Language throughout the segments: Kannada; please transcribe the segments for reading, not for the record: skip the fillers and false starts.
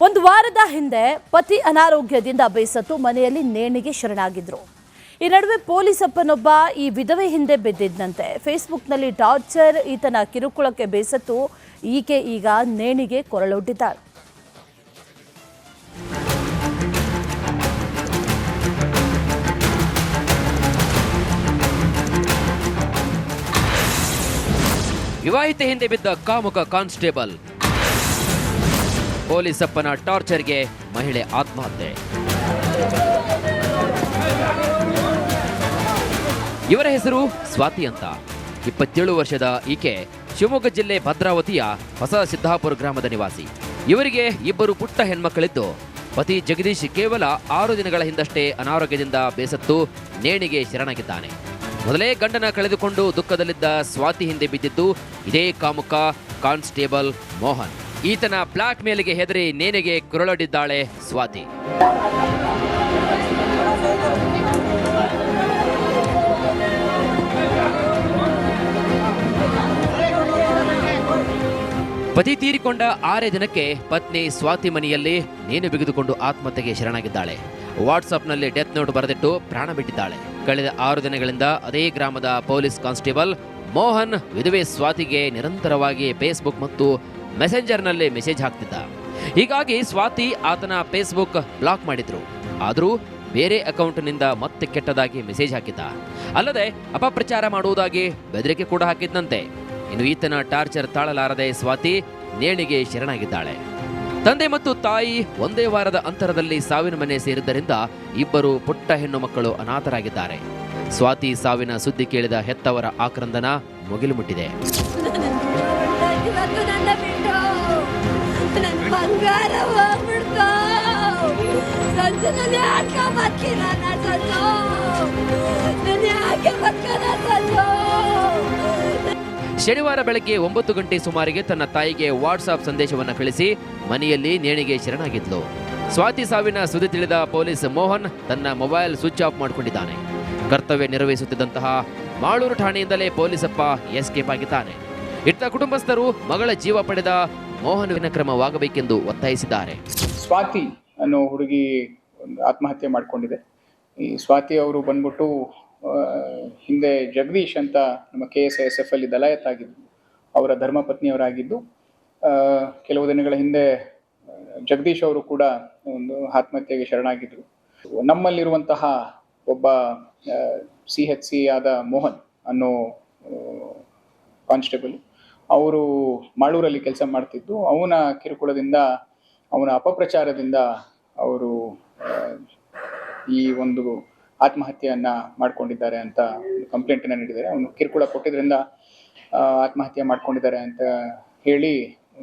ಒಂದು ವಾರದ ಹಿಂದೆ ಪತಿ ಅನಾರೋಗ್ಯದಿಂದ ಬೇಸತ್ತು ಮನೆಯಲ್ಲಿ ನೇಣಿಗೆ ಶರಣಾಗಿದ್ರು. ಈ ನಡುವೆ ಪೊಲೀಸಪ್ಪನೊಬ್ಬ ಈ ವಿಧವೆ ಹಿಂದೆ ಬಿದ್ದಿದ್ದಂತೆ. ಫೇಸ್ಬುಕ್ನಲ್ಲಿ ಟಾರ್ಚರ್ ಈತನ ಕಿರುಕುಳಕ್ಕೆ ಬೇಸತ್ತು ಈಕೆ ಈಗ ನೇಣಿಗೆ ಕೊರಳೊಡ್ಡಿದ್ದಾಳೆ. ವಿವಾಹಿತೆ ಹಿಂದೆ ಬಿದ್ದ ಕಾಮುಕ ಕಾನ್ಸ್ಟೇಬಲ್, ಪೊಲೀಸಪ್ಪನ ಟಾರ್ಚರ್ಗೆ ಮಹಿಳೆ ಆತ್ಮಹತ್ಯೆ. ಇವರ ಹೆಸರು ಸ್ವಾತಿ ಅಂತ. 27 ವರ್ಷದ ಈಕೆ ಶಿವಮೊಗ್ಗ ಜಿಲ್ಲೆ ಭದ್ರಾವತಿಯ ಹೊಸ ಸಿದ್ದಾಪುರ ಗ್ರಾಮದ ನಿವಾಸಿ. ಇವರಿಗೆ 2 ಪುಟ್ಟ ಹೆಣ್ಮಕ್ಕಳಿದ್ದು, ಪತಿ ಜಗದೀಶ್ ಕೇವಲ 6 ದಿನಗಳ ಹಿಂದಷ್ಟೇ ಅನಾರೋಗ್ಯದಿಂದ ಬೇಸತ್ತು ನೇಣಿಗೆ ಶರಣಾಗಿದ್ದಾನೆ. ಮೊದಲೇ ಗಂಡನ ಕಳೆದುಕೊಂಡು ದುಃಖದಲ್ಲಿದ್ದ ಸ್ವಾತಿ ಹಿಂದೆ ಬಿದ್ದಿದ್ದು ಇದೇ ಕಾಮುಕ ಕಾನ್ಸ್ಟೇಬಲ್ ಮೋಹನ್. ಈತನ ಬ್ಲಾಕ್ ಮೇಲ್ಗೆ ಹೆದರಿ ನೇಣಿಗೆ ಕೊರಳೊಡ್ಡಿದ್ದಾಳೆ ಸ್ವಾತಿ. ಪತಿ ತೀರಿಕೊಂಡ 6 ದಿನಕ್ಕೆ ಪತ್ನಿ ಸ್ವಾತಿ ಮನೆಯಲ್ಲಿ ನೇಣು ಬಿಗಿದುಕೊಂಡು ಆತ್ಮಹತ್ಯೆಗೆ ಶರಣಾಗಿದ್ದಾಳೆ. ವಾಟ್ಸಾಪ್ನಲ್ಲಿ ಡೆತ್ ನೋಟ್ ಬರೆದಿಟ್ಟು ಪ್ರಾಣ ಬಿಟ್ಟಿದ್ದಾಳೆ. ಕಳೆದ 6 ದಿನಗಳಿಂದ ಅದೇ ಗ್ರಾಮದ ಪೊಲೀಸ್ ಕಾನ್ಸ್ಟೇಬಲ್ ಮೋಹನ್ ವಿಧವೆ ಸ್ವಾತಿಗೆ ನಿರಂತರವಾಗಿ ಫೇಸ್ಬುಕ್ ಮತ್ತು ಮೆಸೆಂಜರ್ನಲ್ಲಿ ಮೆಸೇಜ್ ಹಾಕ್ತಿದ್ದ. ಹೀಗಾಗಿ ಸ್ವಾತಿ ಆತನ ಫೇಸ್ಬುಕ್ ಬ್ಲಾಕ್ ಮಾಡಿದ್ರು. ಆದರೂ ಬೇರೆ ಅಕೌಂಟ್ನಿಂದ ಮತ್ತೆ ಕೆಟ್ಟದಾಗಿ ಮೆಸೇಜ್ ಹಾಕಿದ್ದ. ಅಲ್ಲದೆ ಅಪಪ್ರಚಾರ ಮಾಡುವುದಾಗಿ ಬೆದರಿಕೆ ಕೂಡ ಹಾಕಿದ್ದಂತೆ. ಇನ್ನು ಈತನ ಟಾರ್ಚರ್ ತಾಳಲಾರದೆ ಸ್ವಾತಿ ನೇಣಿಗೆ ಶರಣಾಗಿದ್ದಾಳೆ. ತಂದೆ ಮತ್ತು ತಾಯಿ ಒಂದೇ ವಾರದ ಅಂತರದಲ್ಲಿ ಸಾವಿನ ಮನೆ ಸೇರಿದ್ದರಿಂದ 2 ಪುಟ್ಟ ಹೆಣ್ಣು ಮಕ್ಕಳು ಅನಾಥರಾಗಿದ್ದಾರೆ. ಸ್ವಾತಿ ಸಾವಿನ ಸುದ್ದಿ ಕೇಳಿದ ಹೆತ್ತವರ ಆಕ್ರಂದನ ಮುಗಿಲು ಮುಟ್ಟಿದೆ. ಶನಿವಾರ ಬೆಳಗ್ಗೆ 9 ಗಂಟೆ ಸುಮಾರಿಗೆ ತನ್ನ ತಾಯಿಗೆ ವಾಟ್ಸಾಪ್ ಸಂದೇಶವನ್ನು ಕಳಿಸಿ ಮನೆಯಲ್ಲಿ ನೇಣಿಗೆ ಶರಣಾಗಿದ್ಲು. ಸ್ವಾತಿ ಸಾವಿನ ಸುದ್ದಿ ತಿಳಿದ ಪೊಲೀಸ್ ಮೋಹನ್ ತನ್ನ ಮೊಬೈಲ್ ಸ್ವಿಚ್ ಆಫ್ ಮಾಡಿಕೊಂಡಿದ್ದಾನೆ. ಕರ್ತವ್ಯ ನಿರ್ವಹಿಸುತ್ತಿದ್ದಂತಹ ಮಾಳೂರು ಠಾಣೆಯಿಂದಲೇ ಪೊಲೀಸಪ್ಪ ಎಸ್ಕೇಪ್ ಆಗಿದ್ದಾನೆ. ಇತ್ತ ಕುಟುಂಬಸ್ಥರು ಮಗಳ ಜೀವ ಪಡೆದ ಮೋಹನ್ ಕ್ರಮವಾಗಬೇಕೆಂದು ಒತ್ತಾಯಿಸಿದ್ದಾರೆ. ಸ್ವಾತಿ ಅನ್ನೋ ಹುಡುಗಿ ಆತ್ಮಹತ್ಯೆ ಮಾಡಿಕೊಂಡಿದೆ. ಈ ಸ್ವಾತಿ ಅವರು ಬಂದ್ಬಿಟ್ಟು ಹಿಂದೆ ಜಗದೀಶ್ ಅಂತ ನಮ್ಮ KSISF ಅಲ್ಲಿ ದಲಾಯತ್ ಆಗಿದ್ದು, ಅವರ ಧರ್ಮಪತ್ನಿಯವರಾಗಿದ್ದು, ಕೆಲವು ದಿನಗಳ ಹಿಂದೆ ಜಗದೀಶ್ ಅವರು ಕೂಡ ಒಂದು ಆತ್ಮಹತ್ಯೆಗೆ ಶರಣಾಗಿದ್ರು. ನಮ್ಮಲ್ಲಿರುವಂತಹ ಒಬ್ಬ CHC ಆದ ಮೋಹನ್ ಅನ್ನೋ ಕಾನ್ಸ್ಟೇಬಲ್, ಅವರು ಮಾಳೂರಲ್ಲಿ ಕೆಲಸ ಮಾಡ್ತಿದ್ದು, ಅವನ ಕಿರುಕುಳದಿಂದ, ಅವನ ಅಪಪ್ರಚಾರದಿಂದ ಅವರು ಈ ಒಂದು ಆತ್ಮಹತ್ಯೆಯನ್ನ ಮಾಡ್ಕೊಂಡಿದ್ದಾರೆ ಅಂತ ಕಂಪ್ಲೇಂಟನ್ನು ನೀಡಿದ್ದಾರೆ. ಅವನು ಕಿರುಕುಳ ಕೊಟ್ಟಿದ್ರಿಂದ ಆತ್ಮಹತ್ಯೆ ಮಾಡ್ಕೊಂಡಿದ್ದಾರೆ ಅಂತ ಹೇಳಿ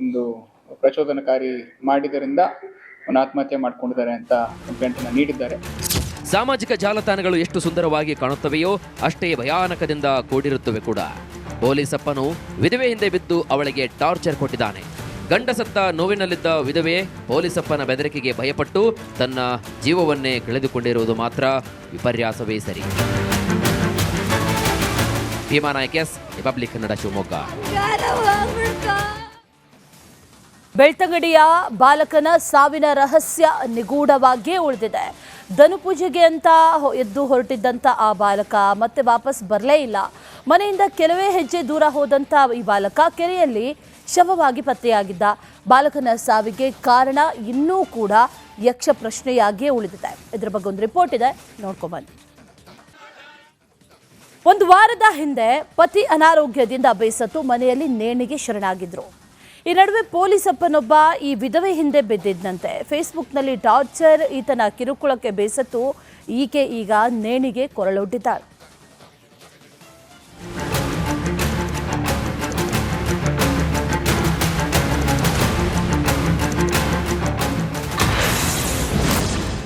ಒಂದು ಪ್ರಚೋದನಕಾರಿ ಮಾಡಿದ್ದರಿಂದ ಅವನು ಆತ್ಮಹತ್ಯೆ ಮಾಡ್ಕೊಂಡಿದ್ದಾರೆ ಅಂತ ಕಂಪ್ಲೇಂಟನ್ನು ನೀಡಿದ್ದಾರೆ. ಸಾಮಾಜಿಕ ಜಾಲತಾಣಗಳು ಎಷ್ಟು ಸುಂದರವಾಗಿ ಕಾಣುತ್ತವೆಯೋ ಅಷ್ಟೇ ಭಯಾನಕದಿಂದ ಕೂಡಿರುತ್ತವೆ ಕೂಡ. ಪೊಲೀಸಪ್ಪನು ವಿಧವೆ ಹಿಂದೆ ಬಿದ್ದು ಅವಳಿಗೆ ಟಾರ್ಚರ್ ಕೊಟ್ಟಿದ್ದಾನೆ. ಗಂಡ ಸತ್ತ ನೋವಿನಲ್ಲಿದ್ದ ವಿಧವೆ ಪೊಲೀಸಪ್ಪನ ಬೆದರಿಕೆಗೆ ಭಯಪಟ್ಟು ತನ್ನ ಜೀವವನ್ನೇ ಕಳೆದುಕೊಂಡಿರುವುದು ಮಾತ್ರ ವಿಪರ್ಯಾಸವೇ ಸರಿ. ಭೀಮಾನಾಯಕ್, ರಿಪಬ್ಲಿಕ್ ಕನ್ನಡ, ಶಿವಮೊಗ್ಗ. ಬೆಳ್ತಂಗಡಿಯ ಬಾಲಕನ ಸಾವಿನ ರಹಸ್ಯ ನಿಗೂಢವಾಗಿಯೇ ಉಳಿದಿದೆ. ಧನುಪೂಜೆಗೆ ಅಂತ ಎದ್ದು ಹೊರಟಿದ್ದಂಥ ಆ ಬಾಲಕ ಮತ್ತೆ ವಾಪಸ್ ಬರಲೇ ಇಲ್ಲ. ಮನೆಯಿಂದ ಕೆಲವೇ ಹೆಜ್ಜೆ ದೂರ ಹೋದಂಥ ಈ ಬಾಲಕ ಕೆರೆಯಲ್ಲಿ ಶವವಾಗಿ ಪತ್ತೆಯಾಗಿದ್ದ. ಬಾಲಕನ ಸಾವಿಗೆ ಕಾರಣ ಇನ್ನೂ ಕೂಡ ಯಕ್ಷ ಪ್ರಶ್ನೆಯಾಗಿಯೇ ಉಳಿದಿದೆ. ಇದರ ಬಗ್ಗೆ ಒಂದು ರಿಪೋರ್ಟ್ ಇದೆ, ನೋಡ್ಕೊಂಬನ್ನಿ. ಒಂದು ವಾರದ ಹಿಂದೆ ಪತಿ ಅನಾರೋಗ್ಯದಿಂದ ಬೇಸತ್ತು ಮನೆಯಲ್ಲಿ ನೇಣಿಗೆ ಶರಣಾಗಿದ್ರು. ಈ ನಡುವೆ ಪೊಲೀಸಪ್ಪನೊಬ್ಬ ಈ ವಿಧವೆ ಹಿಂದೆ ಬಿದ್ದಿದ್ದಂತೆ. ಫೇಸ್ಬುಕ್ನಲ್ಲಿ ಟಾರ್ಚರ್ ಈತನ ಕಿರುಕುಳಕ್ಕೆ ಬೇಸತ್ತು ಈಕೆ ಈಗ ನೇಣಿಗೆ ಕೊರಳೊಡ್ಡಿದ್ದಾಳೆ.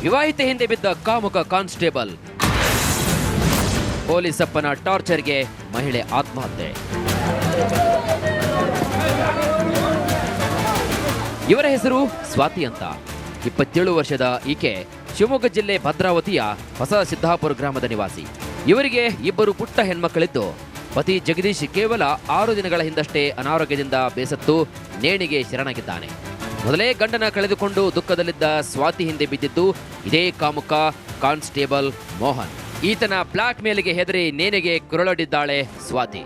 ವಿವಾಹಿತೆ ಹಿಂದೆ ಬಿದ್ದ ಕಾಮುಕ ಕಾನ್ಸ್ಟೇಬಲ್, ಪೊಲೀಸಪ್ಪನ ಟಾರ್ಚರ್ಗೆ ಮಹಿಳೆ ಆತ್ಮಹತ್ಯೆ. ಇವರ ಹೆಸರು ಸ್ವಾತಿ ಅಂತ. 27 ವರ್ಷದ ಈಕೆ ಶಿವಮೊಗ್ಗ ಜಿಲ್ಲೆ ಭದ್ರಾವತಿಯ ಹೊಸ ಸಿದ್ದಾಪುರ ಗ್ರಾಮದ ನಿವಾಸಿ. ಇವರಿಗೆ 2 ಪುಟ್ಟ ಹೆಣ್ಮಕ್ಕಳಿದ್ದು, ಪತಿ ಜಗದೀಶ್ ಕೇವಲ 6 ದಿನಗಳ ಹಿಂದಷ್ಟೇ ಅನಾರೋಗ್ಯದಿಂದ ಬೇಸತ್ತು ನೇಣಿಗೆ ಶರಣಾಗಿದ್ದಾನೆ. ಮೊದಲೇ ಗಂಡನ ಕಳೆದುಕೊಂಡು ದುಃಖದಲ್ಲಿದ್ದ ಸ್ವಾತಿ ಹಿಂದೆ ಬಿದ್ದಿದ್ದು ಇದೇ ಕಾಮುಕ ಕಾನ್ಸ್ಟೇಬಲ್ ಮೋಹನ್. ಈತನ ಬ್ಲಾಕ್ ಮೇಲ್ಗೆ ಹೆದರಿ ನೇಣಿಗೆ ಕುರುಳೊಡ್ಡಿದ್ದಾಳೆ ಸ್ವಾತಿ.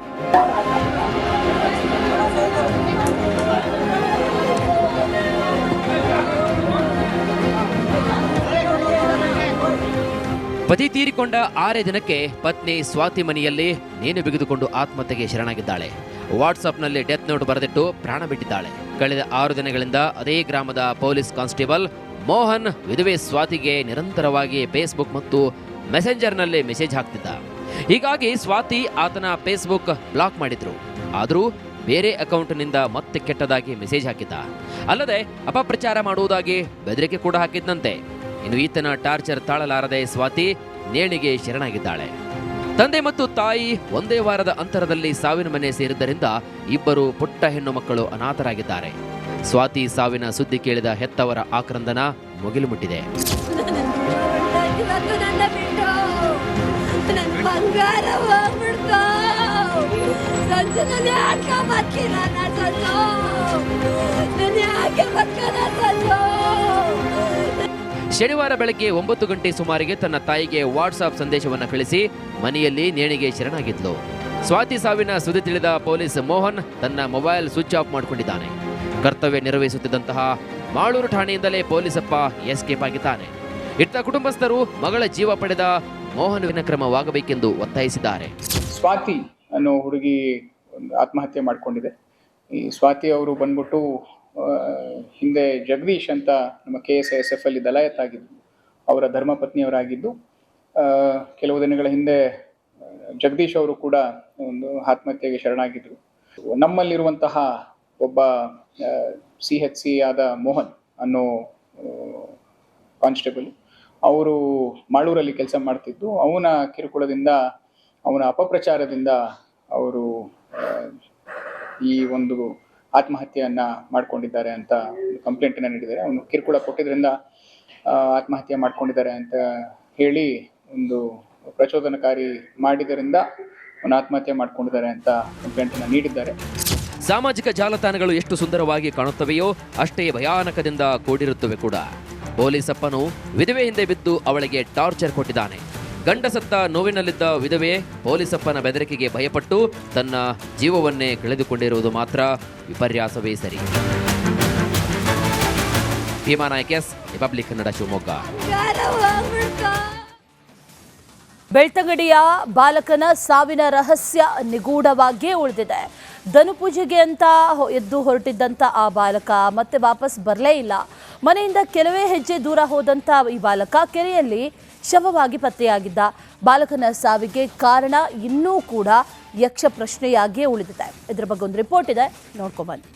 ಪತಿ ತೀರಿಕೊಂಡ 6 ದಿನಕ್ಕೆ ಪತ್ನಿ ಸ್ವಾತಿ ಮನೆಯಲ್ಲಿ ನೇಣು ಬಿಗಿದುಕೊಂಡು ಆತ್ಮಹತ್ಯೆಗೆ ಶರಣಾಗಿದ್ದಾಳೆ. ವಾಟ್ಸಾಪ್ನಲ್ಲಿ ಡೆತ್ ನೋಟ್ ಬರೆದಿಟ್ಟು ಪ್ರಾಣ ಬಿಟ್ಟಿದ್ದಾಳೆ. ಕಳೆದ 6 ದಿನಗಳಿಂದ ಅದೇ ಗ್ರಾಮದ ಪೊಲೀಸ್ ಕಾನ್ಸ್ಟೇಬಲ್ ಮೋಹನ್ ವಿಧವೆ ಸ್ವಾತಿಗೆ ನಿರಂತರವಾಗಿ ಫೇಸ್ಬುಕ್ ಮತ್ತು ಮೆಸೆಂಜರ್ನಲ್ಲಿ ಮೆಸೇಜ್ ಹಾಕ್ತಿದ್ದ. ಹೀಗಾಗಿ ಸ್ವಾತಿ ಆತನ ಫೇಸ್ಬುಕ್ ಬ್ಲಾಕ್ ಮಾಡಿದ್ರು. ಆದರೂ ಬೇರೆ ಅಕೌಂಟ್ನಿಂದ ಮತ್ತೆ ಕೆಟ್ಟದಾಗಿ ಮೆಸೇಜ್ ಹಾಕಿದ್ದ. ಅಲ್ಲದೆ ಅಪಪ್ರಚಾರ ಮಾಡುವುದಾಗಿ ಬೆದರಿಕೆ ಕೂಡ ಹಾಕಿದ್ದಂತೆ. ಇನ್ನು ಈತನ ಟಾರ್ಚರ್ ತಾಳಲಾರದೆ ಸ್ವಾತಿ ನೇಣಿಗೆ ಶರಣಾಗಿದ್ದಾಳೆ. ತಂದೆ ಮತ್ತು ತಾಯಿ ಒಂದೇ ವಾರದ ಅಂತರದಲ್ಲಿ ಸಾವಿನ ಮನೆ ಸೇರಿದ್ದರಿಂದ ಇಬ್ಬರು ಪುಟ್ಟ ಹೆಣ್ಣು ಮಕ್ಕಳು ಅನಾಥರಾಗಿದ್ದಾರೆ. ಸ್ವಾತಿ ಸಾವಿನ ಸುದ್ದಿ ಕೇಳಿದ ಹೆತ್ತವರ ಆಕ್ರಂದನ ಮುಗಿಲು ಮುಟ್ಟಿದೆ. ಶನಿವಾರ ಬೆಳಗ್ಗೆ 9 ಗಂಟೆ ಸುಮಾರಿಗೆ ತನ್ನ ತಾಯಿಗೆ ವಾಟ್ಸಾಪ್ ಸಂದೇಶವನ್ನು ಕಳಿಸಿ ಮನೆಯಲ್ಲಿ ನೇಣಿಗೆ ಶರಣಾಗಿದ್ಲು. ಸ್ವಾತಿ ಸಾವಿನ ಸುದ್ದಿ ತಿಳಿದ ಪೊಲೀಸ್ ಮೋಹನ್ ತನ್ನ ಮೊಬೈಲ್ ಸ್ವಿಚ್ ಆಫ್ ಮಾಡಿಕೊಂಡಿದ್ದಾನೆ. ಕರ್ತವ್ಯ ನಿರ್ವಹಿಸುತ್ತಿದ್ದಂತಹ ಮಾಳೂರು ಠಾಣೆಯಿಂದಲೇ ಪೊಲೀಸಪ್ಪ ಎಸ್ಕೇಪ್ ಆಗಿದ್ದಾನೆ. ಇತ್ತ ಕುಟುಂಬಸ್ಥರು ಮಗಳ ಜೀವ ಪಡೆದ ಮೋಹನ್ ಕ್ರಮವಾಗಬೇಕೆಂದು ಒತ್ತಾಯಿಸಿದ್ದಾರೆ. ಸ್ವಾತಿ ಅನ್ನೋ ಹುಡುಗಿ ಆತ್ಮಹತ್ಯೆ ಮಾಡ್ಕೊಂಡಿದೆ. ಈ ಸ್ವಾತಿ ಅವರು ಬಂದ್ಬಿಟ್ಟು ಹಿಂದೆ ಜಗದೀಶ್ ಅಂತ ನಮ್ಮ KSISF ಅಲ್ಲಿ ದಲಾಯತ್ ಆಗಿದ್ದು, ಅವರ ಧರ್ಮಪತ್ನಿಯವರಾಗಿದ್ದು, ಕೆಲವು ದಿನಗಳ ಹಿಂದೆ ಜಗದೀಶ್ ಅವರು ಕೂಡ ಒಂದು ಆತ್ಮಹತ್ಯೆಗೆ ಶರಣಾಗಿದ್ರು. ನಮ್ಮಲ್ಲಿರುವಂತಹ ಒಬ್ಬ CHC ಆದ ಮೋಹನ್ ಅನ್ನೋ ಕಾನ್ಸ್ಟೇಬಲ್, ಅವರು ಮಾಳೂರಲ್ಲಿ ಕೆಲಸ ಮಾಡ್ತಿದ್ದು, ಅವನ ಕಿರುಕುಳದಿಂದ, ಅವನ ಅಪಪ್ರಚಾರದಿಂದ ಅವರು ಈ ಒಂದು ಆತ್ಮಹತ್ಯೆಯನ್ನ ಮಾಡ್ಕೊಂಡಿದ್ದಾರೆ ಅಂತ ಕಂಪ್ಲೇಂಟನ್ನ ನೀಡಿದ್ದಾರೆ. ಅವನು ಕಿರುಕುಳ ಕೊಟ್ಟಿದ್ರಿಂದ ಆತ್ಮಹತ್ಯೆ ಮಾಡ್ಕೊಂಡಿದ್ದಾರೆ ಅಂತ ಹೇಳಿ ಒಂದು ಪ್ರಚೋದನಕಾರಿ ಮಾಡಿದ್ದರಿಂದ ಅವನು ಆತ್ಮಹತ್ಯೆ ಮಾಡ್ಕೊಂಡಿದ್ದಾರೆ ಅಂತ ಕಂಪ್ಲೇಂಟನ್ನ ನೀಡಿದ್ದಾರೆ. ಸಾಮಾಜಿಕ ಜಾಲತಾಣಗಳು ಎಷ್ಟು ಸುಂದರವಾಗಿ ಕಾಣುತ್ತವೆಯೋ ಅಷ್ಟೇ ಭಯಾನಕದಿಂದ ಕೂಡಿರುತ್ತವೆ ಕೂಡ. ಪೊಲೀಸಪ್ಪನು ವಿಧವೆ ಹಿಂದೆ ಬಿದ್ದು ಅವಳಿಗೆ ಟಾರ್ಚರ್ ಕೊಟ್ಟಿದ್ದಾನೆ. ಗಂಡ ಸತ್ತ ನೋವಿನಲ್ಲಿದ್ದ ವಿಧವೆ ಪೊಲೀಸಪ್ಪನ ಬೆದರಿಕೆಗೆ ಭಯಪಟ್ಟು ತನ್ನ ಜೀವವನ್ನೇ ಕಳೆದುಕೊಂಡಿರುವುದು ಮಾತ್ರ ವಿಪರ್ಯಾಸವೇ ಸರಿ. ಭೀಮಾ ನಾಯಕ್, ರಿಪಬ್ಲಿಕ್ ಕನ್ನಡ, ಶಿವಮೊಗ್ಗ. ಬೆಳ್ತಂಗಡಿಯ ಬಾಲಕನ ಸಾವಿನ ರಹಸ್ಯ ನಿಗೂಢವಾಗಿಯೇ ಉಳಿದಿದೆ. ಧನುಪೂಜೆಗೆ ಅಂತ ಎದ್ದು ಹೊರಟಿದ್ದಂಥ ಆ ಬಾಲಕ ಮತ್ತೆ ವಾಪಸ್ ಬರಲೇ ಇಲ್ಲ. ಮನೆಯಿಂದ ಕೆಲವೇ ಹೆಜ್ಜೆ ದೂರ ಹೋದಂಥ ಈ ಬಾಲಕ ಕೆರೆಯಲ್ಲಿ ಶವವಾಗಿ ಪತ್ತೆಯಾಗಿದ್ದ. ಬಾಲಕನ ಸಾವಿಗೆ ಕಾರಣ ಇನ್ನೂ ಕೂಡ ಯಕ್ಷ ಪ್ರಶ್ನೆಯಾಗಿಯೇ ಉಳಿದಿದೆ. ಇದರ ಬಗ್ಗೆ ಒಂದು ರಿಪೋರ್ಟ್ ಇದೆ, ನೋಡ್ಕೊಂಬನ್ನಿ.